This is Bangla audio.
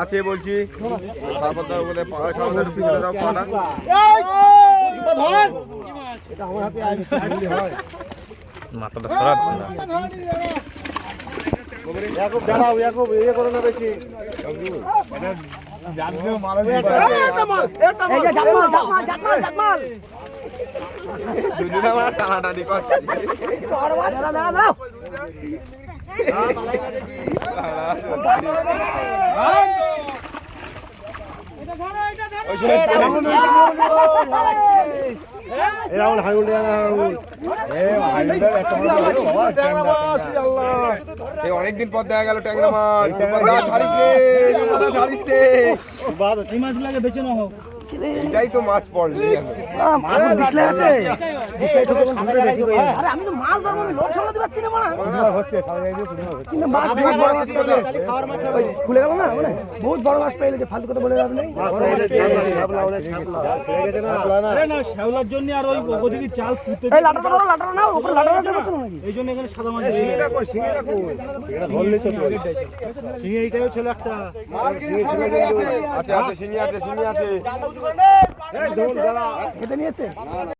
আছে বলছি সারপত্র বলে সারপত্র পিছনে দাও পাটা মাথাটা সরাচ্ছে না। দুদিন আমার টানাটানি করছে অনেকদিন পর দেখা গেল ট্যাংরা মাছ ছাড়িস রে ছাড়িস রে মাছ লাগে বেঁচে না হোক এটাই তো মাছ পড়লি আমি তো মাছ ধরবো, আমি লোক সামলাতে পারছি না খুলে গেল না বহুত বড় মাছ পেয়ে গেছে, ফালতু কথা বলে যাবে নেই। শ্যাওলার জন্য আর ওই ওদিকে চাল পুঁতে লাটাটা ধরো, লাটাটা নাও, উপরে লাটাটা নাকি এই জন্য এখানে সাদা মাছ এইটাও ছিল একটা আছে আছে শিঙি আছে খেতে নিয়েছে।